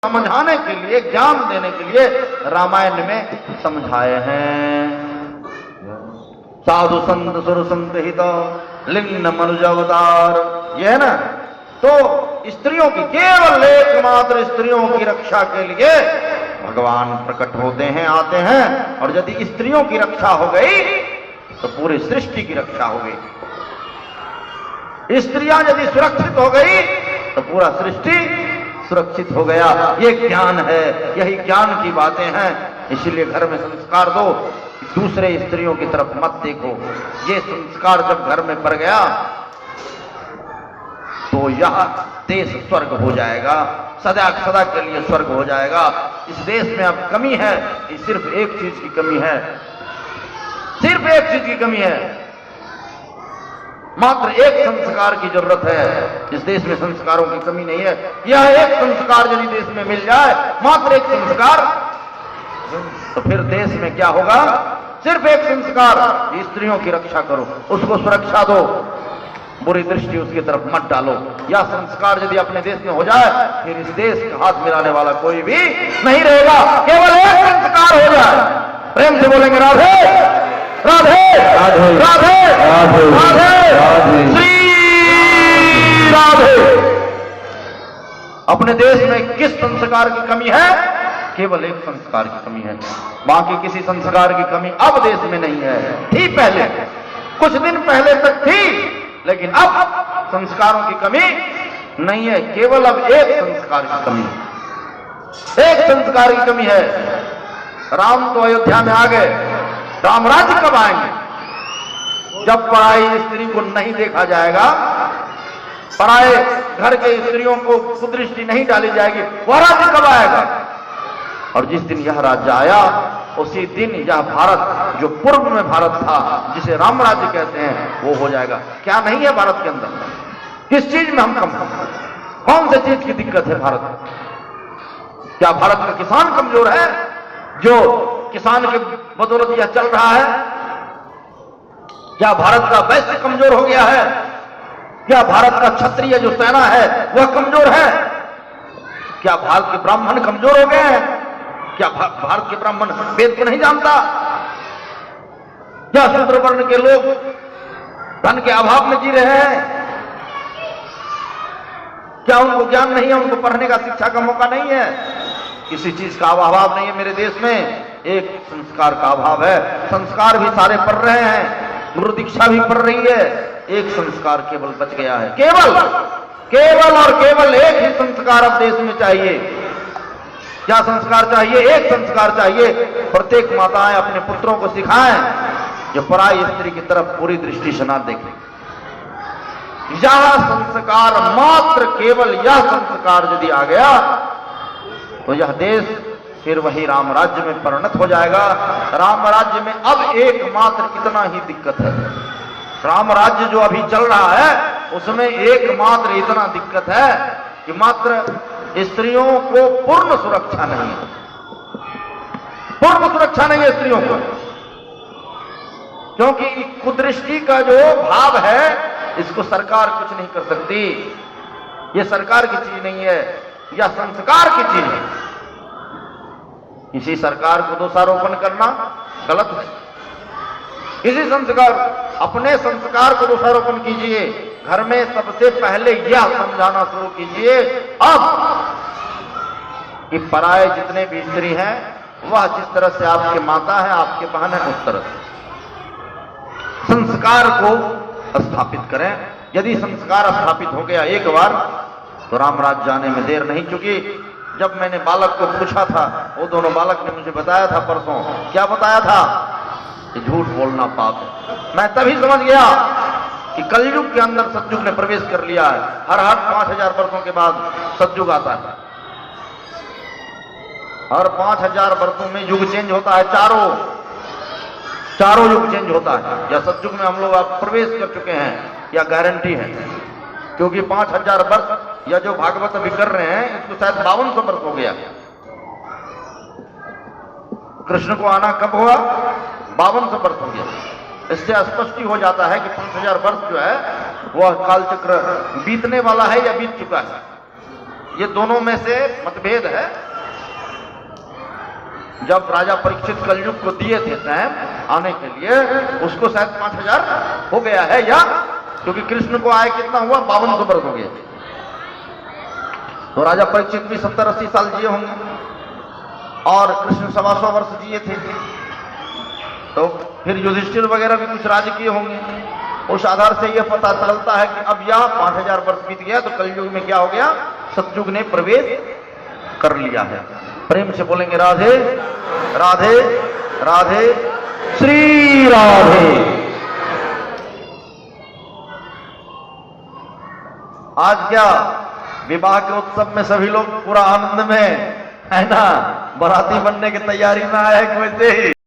समझाने के लिए, ज्ञान देने के लिए रामायण में समझाए हैं। साधु संत सुर संत हित लिंग मनुज अवतार, ये है ना। तो स्त्रियों की, केवल एकमात्र स्त्रियों की रक्षा के लिए भगवान प्रकट होते हैं, आते हैं। और यदि स्त्रियों की रक्षा हो गई तो पूरी सृष्टि की रक्षा हो गई। स्त्रियां यदि सुरक्षित हो गई तो पूरा सृष्टि सुरक्षित हो गया। ये ज्ञान है, यही ज्ञान की बातें हैं। इसलिए घर में संस्कार दो, दूसरे स्त्रियों की तरफ मत देखो। ये संस्कार जब घर में पड़ गया तो यह देश स्वर्ग हो जाएगा, सदा सदा के लिए स्वर्ग हो जाएगा। इस देश में अब कमी है, सिर्फ एक चीज की कमी है, सिर्फ एक चीज की कमी है, मात्र एक संस्कार की जरूरत है। इस देश में संस्कारों की कमी नहीं है। यह एक संस्कार यदि देश में मिल जाए, मात्र एक संस्कार, तो फिर देश में क्या होगा? सिर्फ एक संस्कार, स्त्रियों की रक्षा करो, उसको सुरक्षा दो, बुरी दृष्टि उसकी तरफ मत डालो। यह संस्कार यदि अपने देश में हो जाए, फिर इस देश का हाथ मिलाने वाला कोई भी नहीं रहेगा। केवल एक संस्कार हो जाए। प्रेम से बोलेंगे राधे राधे राधे राधे राधे राधे श्री राधे। अपने देश में किस संस्कार की कमी है? केवल एक संस्कार की कमी है, बाकी किसी संस्कार की कमी अब देश में नहीं है। थी पहले, कुछ दिन पहले तक थी, लेकिन अब संस्कारों की कमी नहीं है, केवल अब एक संस्कार की कमी है। एक संस्कार की कमी है। राम तो अयोध्या में आ गए, राम राज्य कब आएंगे? जब पराई स्त्री को नहीं देखा जाएगा, पराए घर के स्त्रियों को कुदृष्टि नहीं डाली जाएगी, वह राज्य कब आएगा? और जिस दिन यह राज्य आया, उसी दिन यह भारत जो पूर्व में भारत था, जिसे राम राज्य कहते हैं, वो हो जाएगा। क्या नहीं है भारत के अंदर? किस चीज में हम कम? कौन सी चीज की दिक्कत है भारत में? क्या भारत का किसान कमजोर है, जो किसान के बदौलत यह चल रहा है? क्या भारत का वैश्य कमजोर हो गया है? क्या भारत का क्षत्रिय जो सेना है वह कमजोर है? क्या भारत के ब्राह्मण कमजोर हो गए हैं? क्या भारत के ब्राह्मण वेद को नहीं जानता? क्या शूद्र वर्ण के लोग धन के अभाव में जी रहे हैं? क्या उनको ज्ञान नहीं है, उनको पढ़ने का, शिक्षा का मौका नहीं है? किसी चीज का अभाव नहीं है मेरे देश में, एक संस्कार का अभाव है। संस्कार भी सारे पढ़ रहे हैं, गुरु दीक्षा भी पढ़ रही है, एक संस्कार केवल बच गया है। केवल केवल और केवल एक ही संस्कार अब देश में चाहिए। क्या संस्कार चाहिए? एक संस्कार चाहिए। प्रत्येक माताएं अपने पुत्रों को सिखाएं जो पराई स्त्री की तरफ पूरी दृष्टि से ना देखें। यह संस्कार, मात्र केवल यह संस्कार यदि आ गया तो यह देश फिर वही राम राज्य में परिणत हो जाएगा। राम राज्य में अब एकमात्र इतना ही दिक्कत है, राम राज्य जो अभी चल रहा है उसमें एकमात्र इतना दिक्कत है कि मात्र स्त्रियों को पूर्ण सुरक्षा नहीं है, पूर्ण सुरक्षा नहीं है स्त्रियों को। क्योंकि कुदृष्टि का जो भाव है, इसको सरकार कुछ नहीं कर सकती। यह सरकार की चीज नहीं है, यह संस्कार की चीज है। किसी सरकार को दोषारोपण करना गलत है। किसी संस्कार, अपने संस्कार को दोषारोपण कीजिए। घर में सबसे पहले यह समझाना शुरू कीजिए अब कि पराये जितने भी स्त्री हैं, वह जिस तरह से आपके माता है, आपके बहन है, उस तरह से संस्कार को स्थापित करें। यदि संस्कार स्थापित हो गया एक बार, तो राम राज्य जाने में देर नहीं। क्योंकि जब मैंने बालक को पूछा था, वो दोनों बालक ने मुझे बताया था परसों, क्या बताया था कि झूठ बोलना पाप है। मैं तभी समझ गया कि कलयुग के अंदर सतयुग ने प्रवेश कर लिया है। हर 5000 वर्षों के बाद सतयुग आता है। हर 5000 वर्षों में युग चेंज होता है, चारों युग चेंज होता है। या सतयुग में हम लोग अब प्रवेश कर चुके हैं, या गारंटी है। क्योंकि 5000 वर्ष या जो भागवत अभी कर रहे हैं, इसको शायद 5200 वर्ष हो गया। कृष्ण को आना कब हुआ? 5200 वर्ष हो गया। इससे स्पष्ट हो जाता है कि 5000 वर्ष जो है वह कालचक्र बीतने वाला है या बीत चुका है। ये दोनों में से मतभेद है। जब राजा परीक्षित कलयुग को दिए थे टाइम आने के लिए, उसको शायद 5000 हो गया है, या क्योंकि कृष्ण को आए कितना हुआ, 5200 वर्ष हो गए। तो राजा परीक्षित भी 70-80 साल जिए होंगे और कृष्ण 125 वर्ष जिए थे। तो फिर युधिष्ठिर वगैरह भी कुछ राज्य किए होंगे। उस आधार से यह पता चलता है कि अब यह 5000 वर्ष बीत गया, तो कलयुग में क्या हो गया, सतयुग ने प्रवेश कर लिया है। प्रेम से बोलेंगे राधे राधे राधे श्री राधे। आज क्या विवाह के उत्सव में सभी लोग पूरा आनंद में है ना, बाराती बनने की तैयारी में आए हैं वैसे ही।